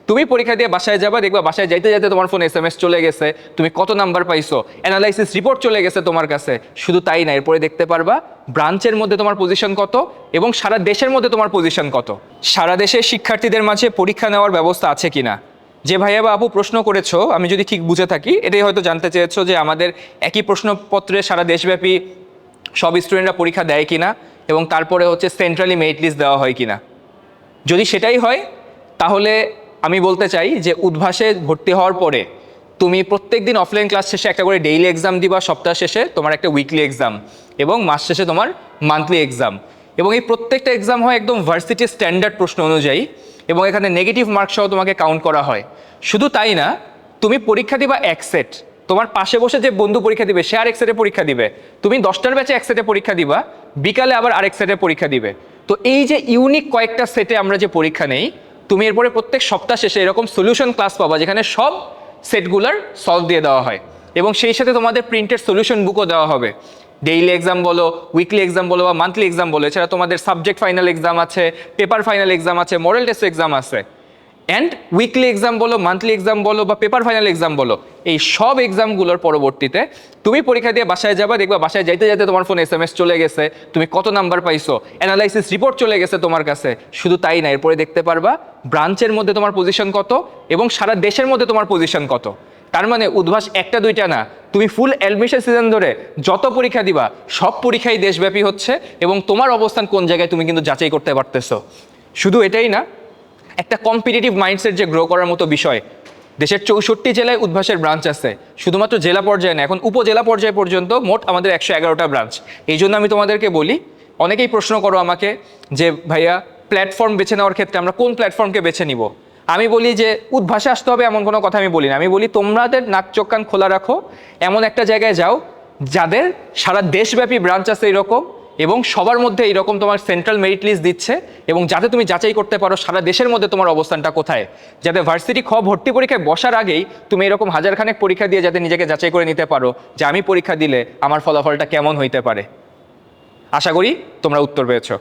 তুমি পরীক্ষা দিয়ে বাসায় যাবা, দেখবা বাসায় যাইতে যাইতে তোমার ফোনে SMS চলে গেছে, তুমি কত নাম্বার পাইছো, অ্যানালাইসিস রিপোর্ট চলে গেছে তোমার কাছে। শুধু তাই না, এরপরে দেখতে পারবা ব্রাঞ্চের মধ্যে তোমার পজিশন কত এবং সারা দেশের মধ্যে তোমার পজিশন কত। সারা দেশের শিক্ষার্থীদের মাঝে পরীক্ষা নেওয়ার ব্যবস্থা আছে কিনা, যে ভাইয়া বা আপু প্রশ্ন করেছো, আমি যদি ঠিক বুঝে থাকি এটাই হয়তো জানতে চেয়েছো যে আমাদের একই প্রশ্নপত্রে সারা দেশব্যাপী সব স্টুডেন্টরা পরীক্ষা দেয় কিনা এবং তারপরে হচ্ছে সেন্ট্রালি মেরিট লিস্ট দেওয়া হয় কিনা। যদি সেটাই হয় তাহলে আমি বলতে চাই যে উদ্ভাসে ভর্তি হওয়ার পরে তুমি প্রত্যেক দিন অফলাইন ক্লাস শেষে একটা করে ডেইলি এক্সাম দিবা, সপ্তাহ শেষে তোমার একটা উইকলি এক্সাম এবং মাস শেষে তোমার মান্থলি এক্সাম। এবং এই প্রত্যেকটা এক্সাম হয় একদম ভার্সিটির স্ট্যান্ডার্ড প্রশ্ন অনুযায়ী এবং এখানে নেগেটিভ মার্কস সহ তোমাকে কাউন্ট করা হয়। শুধু তাই না, তুমি পরীক্ষা দিবা এক সেট, তোমার পাশে বসে যে বন্ধু পরীক্ষা দিবে সে আরেক সেটে পরীক্ষা দিবে, তুমি 10টার ব্যাচে এক সেটে পরীক্ষা দিবা, বিকালে আবার আরেক সেটে পরীক্ষা দিবে। তো এই যে ইউনিক কয়েকটা সেটে আমরা যে পরীক্ষা নেই, তুমি এরপরে প্রত্যেক সপ্তাহ শেষে এরকম সলিউশন ক্লাস পাবা যেখানে সব সেটগুলোর সলভ দিয়ে দেওয়া হয় এবং সেই সাথে তোমাদের প্রিন্টেড সলিউশন বুকও দেওয়া হবে। ডেইলি এক্সাম বলো, উইকলি এক্সাম বলো বা মান্থলি এক্সাম বলো, এছাড়া তোমাদের সাবজেক্ট ফাইনাল এক্সাম আছে, পেপার ফাইনাল এক্সাম আছে, মডেল টেস্ট এক্সাম আছে। অ্যান্ড উইকলি এক্সাম বলো, মান্থলি এক্সাম বলো বা পেপার ফাইনাল এক্সাম বলো, এই সব এক্সামগুলোর পরবর্তীতে তুমি পরীক্ষা দিয়ে বাসায় যাবা, দেখবা বাসায় যাইতে যাইতে তোমার ফোনে SMS চলে গেছে, তুমি কত নাম্বার পাইছো, অ্যানালাইসিস রিপোর্ট চলে গেছে তোমার কাছে। শুধু তাই না, এরপরে দেখতে পারবা ব্রাঞ্চের মধ্যে তোমার পজিশন কত এবং সারা দেশের মধ্যে তোমার পজিশন কত। তার মানে উদ্ভাস একটা দুইটা না, তুমি ফুল অ্যাডমিশন সিজন ধরে যত পরীক্ষা দিবা সব পরীক্ষাই দেশব্যাপী হচ্ছে এবং তোমার অবস্থান কোন জায়গায় তুমি কিন্তু যাচাই করতে পারতেছো। শুধু এটাই না, একটা কম্পিটিটিভ মাইন্ডসেট যে গ্রো করার মতো বিষয়। দেশের 64 জেলায় উদ্ভাসের ব্রাঞ্চ আছে, শুধুমাত্র জেলা পর্যায়ে না, এখন উপজেলা পর্যায়ে পর্যন্ত মোট আমাদের 111টা ব্রাঞ্চ। এই জন্য আমি তোমাদেরকে বলি, অনেকেই প্রশ্ন করো আমাকে যে ভাইয়া প্ল্যাটফর্ম বেছে নেওয়ার ক্ষেত্রে আমরা কোন প্ল্যাটফর্মকে বেছে নিব। আমি বলি যে উদ্ভাসে আসতে হবে এমন কোনো কথা আমি বলি না, আমি বলি তোমাদের নাক চোখ কান খোলা রাখো, এমন একটা জায়গায় যাও যাদের সারা দেশব্যাপী ব্রাঞ্চ আছে এরকম এবং সবার মধ্যে এরকম তোমার সেন্ট্রাল মেরিট লিস্ট দিচ্ছে এবং যাতে তুমি যাচাই করতে পারো সারা দেশের মধ্যে তোমার অবস্থানটা কোথায়, যাতে ভার্সিটি ভর্তি পরীক্ষায় বসার আগেই তুমি এরকম হাজারখানেক পরীক্ষা দিয়ে যাতে নিজেকে যাচাই করে নিতে পারো যে আমি পরীক্ষা দিলে আমার ফলাফলটা কেমন হইতে পারে। আশা করি তোমরা উত্তর পেয়েছো।